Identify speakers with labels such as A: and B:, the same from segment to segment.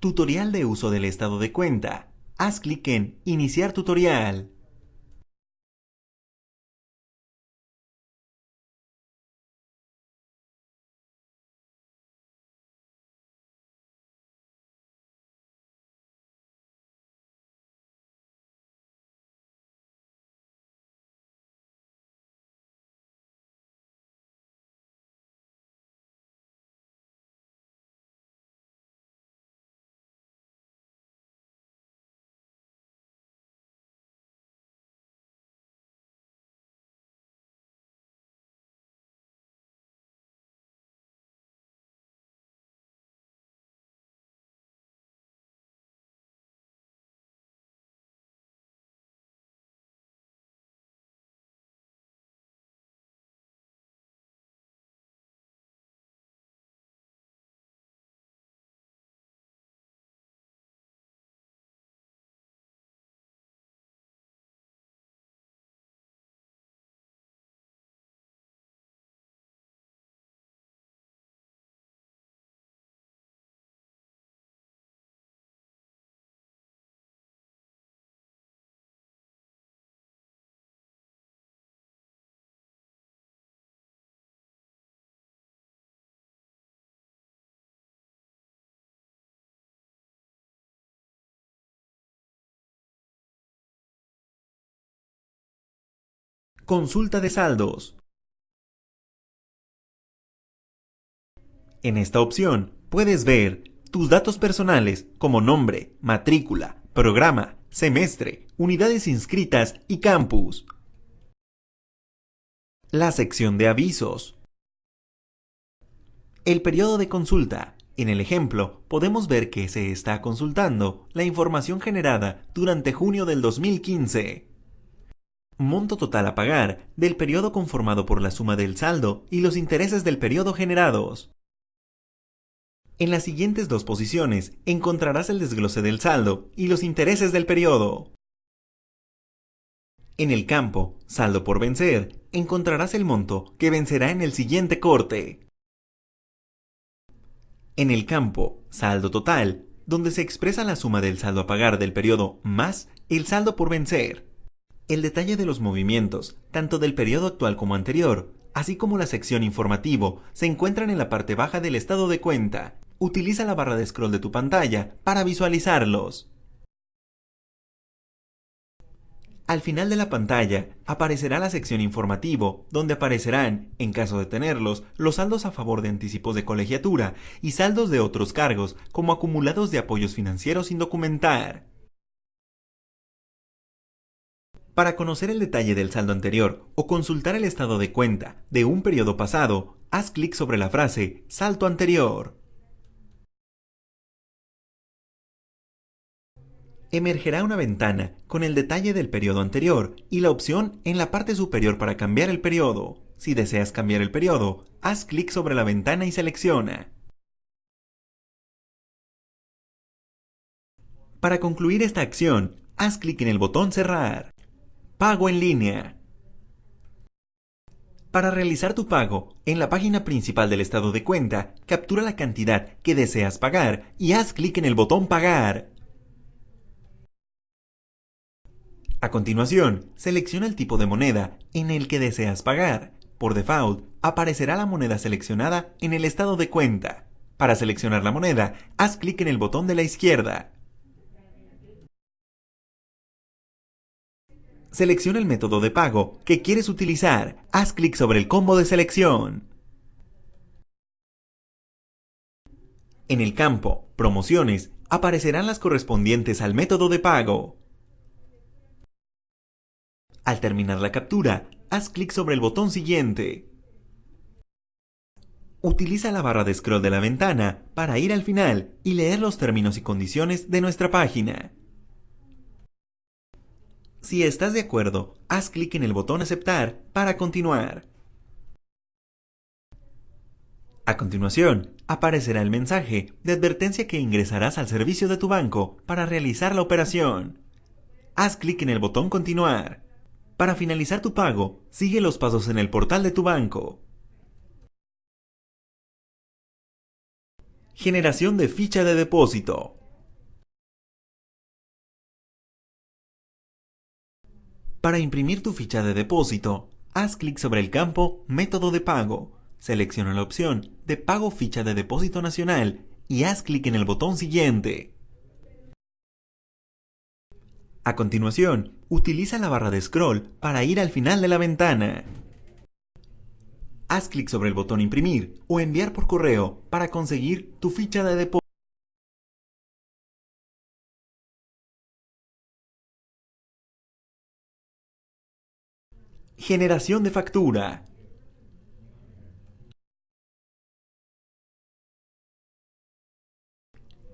A: Tutorial de uso del estado de cuenta. Haz clic en Iniciar tutorial. Consulta de saldos. En esta opción puedes ver tus datos personales como nombre, matrícula, programa, semestre, unidades inscritas y campus. La sección de avisos. El periodo de consulta. En el ejemplo, podemos ver que se está consultando la información generada durante junio del 2015. Monto total a pagar del periodo conformado por la suma del saldo y los intereses del periodo generados. En las siguientes dos posiciones encontrarás el desglose del saldo y los intereses del periodo. En el campo Saldo por vencer encontrarás el monto que vencerá en el siguiente corte. En el campo Saldo total, donde se expresa la suma del saldo a pagar del periodo más el saldo por vencer. El detalle de los movimientos, tanto del periodo actual como anterior, así como la sección informativo, se encuentran en la parte baja del estado de cuenta. Utiliza la barra de scroll de tu pantalla para visualizarlos. Al final de la pantalla aparecerá la sección informativo, donde aparecerán, en caso de tenerlos, los saldos a favor de anticipos de colegiatura y saldos de otros cargos, como acumulados de apoyos financieros sin documentar. Para conocer el detalle del saldo anterior o consultar el estado de cuenta de un periodo pasado, haz clic sobre la frase Saldo anterior. Emergerá una ventana con el detalle del periodo anterior y la opción en la parte superior para cambiar el periodo. Si deseas cambiar el periodo, haz clic sobre la ventana y selecciona. Para concluir esta acción, haz clic en el botón Cerrar. Pago en línea. Para realizar tu pago, en la página principal del estado de cuenta, captura la cantidad que deseas pagar y haz clic en el botón Pagar. A continuación, selecciona el tipo de moneda en el que deseas pagar. Por default, aparecerá la moneda seleccionada en el estado de cuenta. Para seleccionar la moneda, haz clic en el botón de la izquierda. Selecciona el método de pago que quieres utilizar. Haz clic sobre el combo de selección. En el campo Promociones aparecerán las correspondientes al método de pago. Al terminar la captura, haz clic sobre el botón siguiente. Utiliza la barra de scroll de la ventana para ir al final y leer los términos y condiciones de nuestra página. Si estás de acuerdo, haz clic en el botón Aceptar para continuar. A continuación, aparecerá el mensaje de advertencia que ingresarás al servicio de tu banco para realizar la operación. Haz clic en el botón Continuar. Para finalizar tu pago, sigue los pasos en el portal de tu banco. Generación de ficha de depósito. Para imprimir tu ficha de depósito, haz clic sobre el campo Método de pago. Selecciona la opción de Pago Ficha de Depósito Nacional y haz clic en el botón Siguiente. A continuación, utiliza la barra de scroll para ir al final de la ventana. Haz clic sobre el botón Imprimir o Enviar por correo para conseguir tu ficha de depósito. Generación de factura.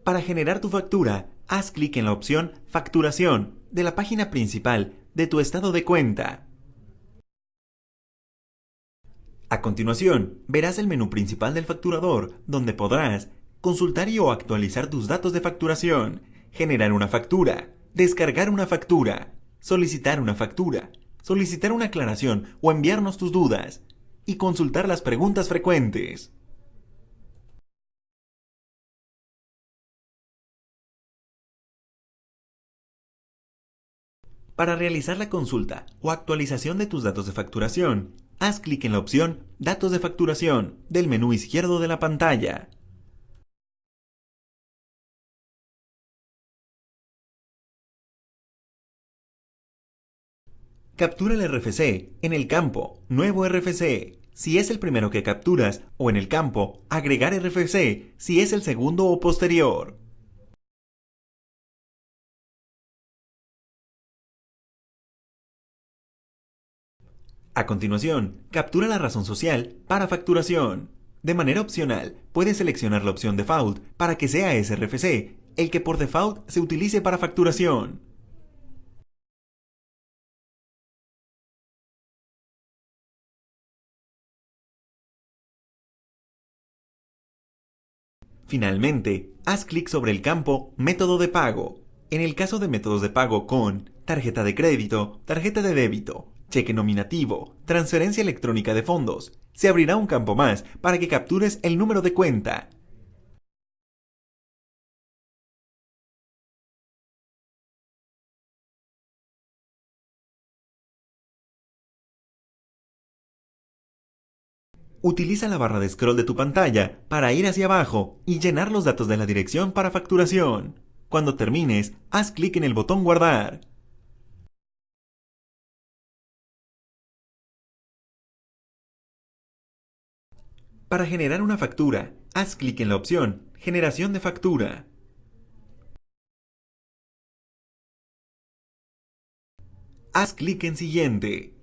A: Para generar tu factura, haz clic en la opción Facturación de la página principal de tu estado de cuenta. A continuación, verás el menú principal del facturador, donde podrás consultar y o actualizar tus datos de facturación, generar una factura, descargar una factura, solicitar una aclaración o enviarnos tus dudas, y consultar las preguntas frecuentes. Para realizar la consulta o actualización de tus datos de facturación, haz clic en la opción Datos de facturación del menú izquierdo de la pantalla. Captura el RFC en el campo Nuevo RFC si es el primero que capturas o en el campo Agregar RFC si es el segundo o posterior. A continuación, captura la razón social para facturación. De manera opcional, puedes seleccionar la opción Default para que sea ese RFC, el que por default se utilice para facturación. Finalmente, haz clic sobre el campo Método de pago. En el caso de métodos de pago con tarjeta de crédito, tarjeta de débito, cheque nominativo, transferencia electrónica de fondos, se abrirá un campo más para que captures el número de cuenta. Utiliza la barra de scroll de tu pantalla para ir hacia abajo y llenar los datos de la dirección para facturación. Cuando termines, haz clic en el botón Guardar. Para generar una factura, haz clic en la opción Generación de factura. Haz clic en Siguiente.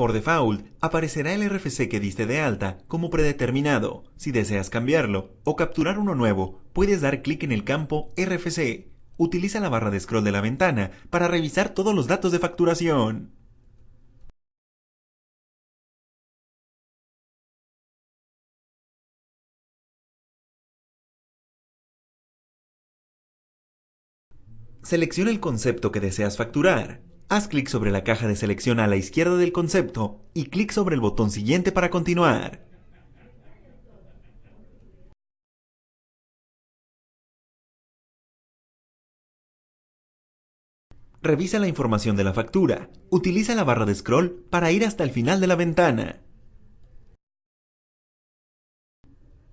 A: Por default, aparecerá el RFC que diste de alta como predeterminado. Si deseas cambiarlo o capturar uno nuevo, puedes dar clic en el campo RFC. Utiliza la barra de scroll de la ventana para revisar todos los datos de facturación. Selecciona el concepto que deseas facturar. Haz clic sobre la caja de selección a la izquierda del concepto y clic sobre el botón Siguiente para continuar. Revisa la información de la factura. Utiliza la barra de scroll para ir hasta el final de la ventana.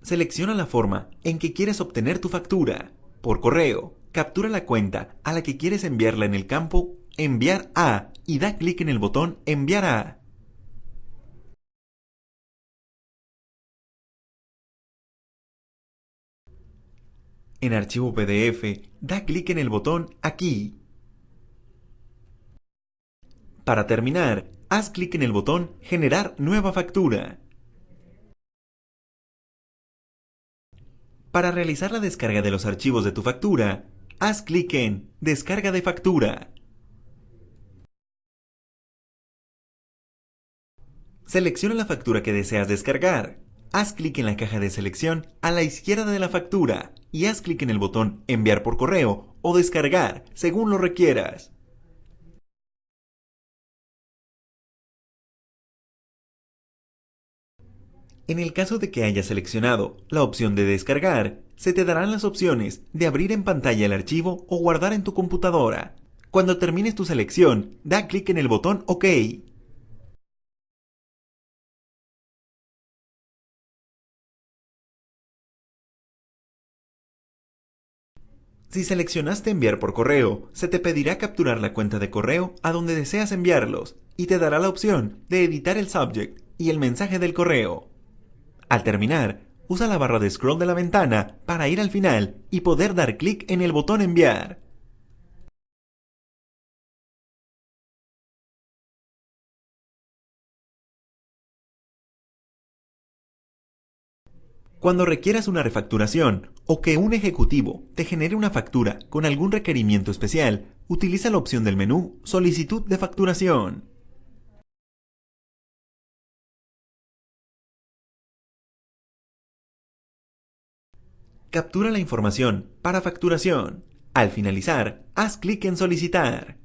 A: Selecciona la forma en que quieres obtener tu factura. Por correo, captura la cuenta a la que quieres enviarla en el campo Enviar a y da clic en el botón Enviar a. En Archivo PDF, da clic en el botón Aquí. Para terminar, haz clic en el botón Generar nueva factura. Para realizar la descarga de los archivos de tu factura, haz clic en Descarga de factura. Selecciona la factura que deseas descargar. Haz clic en la caja de selección a la izquierda de la factura y haz clic en el botón Enviar por correo o descargar, según lo requieras. En el caso de que hayas seleccionado la opción de descargar, se te darán las opciones de abrir en pantalla el archivo o guardar en tu computadora. Cuando termines tu selección, da clic en el botón OK. Si seleccionaste enviar por correo, se te pedirá capturar la cuenta de correo a donde deseas enviarlos y te dará la opción de editar el subject y el mensaje del correo. Al terminar, usa la barra de scroll de la ventana para ir al final y poder dar clic en el botón enviar. Cuando requieras una refacturación o que un ejecutivo te genere una factura con algún requerimiento especial, utiliza la opción del menú Solicitud de facturación. Captura la información para facturación. Al finalizar, haz clic en Solicitar.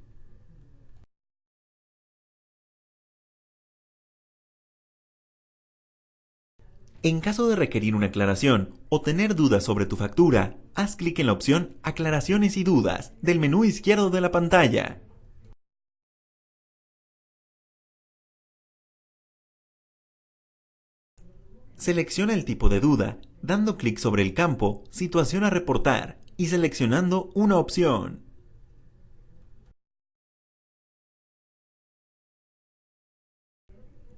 A: En caso de requerir una aclaración o tener dudas sobre tu factura, haz clic en la opción Aclaraciones y dudas del menú izquierdo de la pantalla. Selecciona el tipo de duda, dando clic sobre el campo Situación a reportar y seleccionando una opción.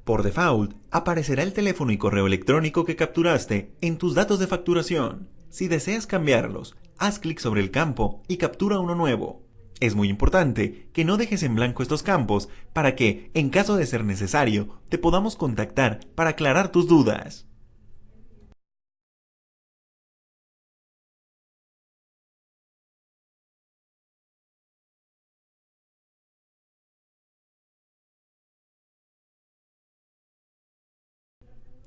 A: Por default, aparecerá el teléfono y correo electrónico que capturaste en tus datos de facturación. Si deseas cambiarlos, haz clic sobre el campo y captura uno nuevo. Es muy importante que no dejes en blanco estos campos para que, en caso de ser necesario, te podamos contactar para aclarar tus dudas.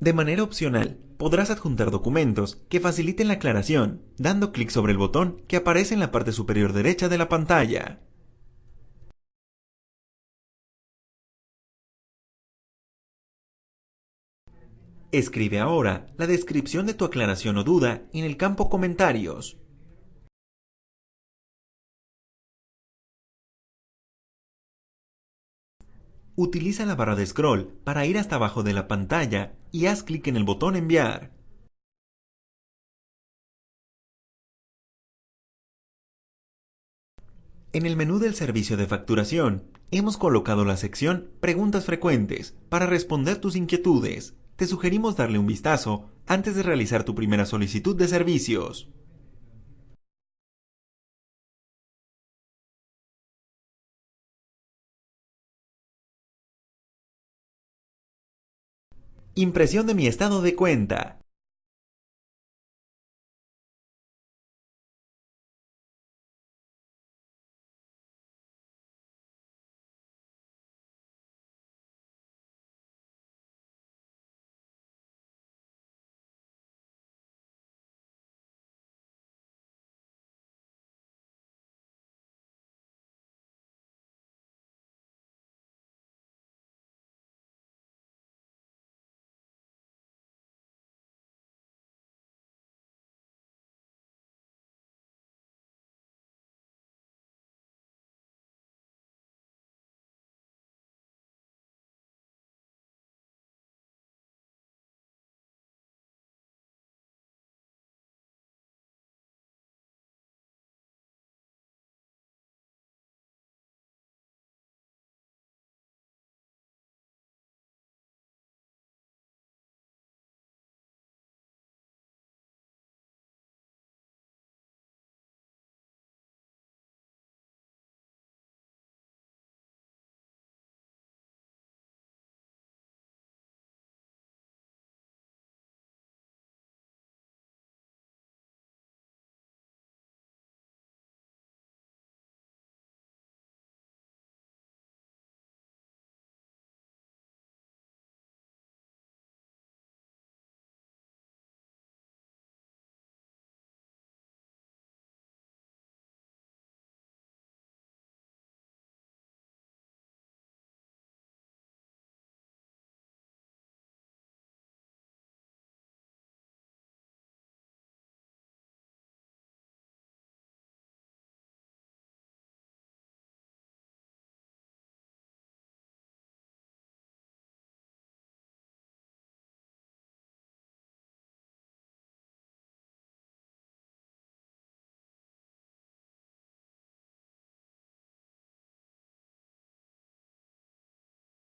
A: De manera opcional, podrás adjuntar documentos que faciliten la aclaración, dando clic sobre el botón que aparece en la parte superior derecha de la pantalla. Escribe ahora la descripción de tu aclaración o duda en el campo Comentarios. Utiliza la barra de scroll para ir hasta abajo de la pantalla y haz clic en el botón Enviar. En el menú del servicio de facturación, hemos colocado la sección Preguntas frecuentes para responder tus inquietudes. Te sugerimos darle un vistazo antes de realizar tu primera solicitud de servicios. Impresión de mi estado de cuenta.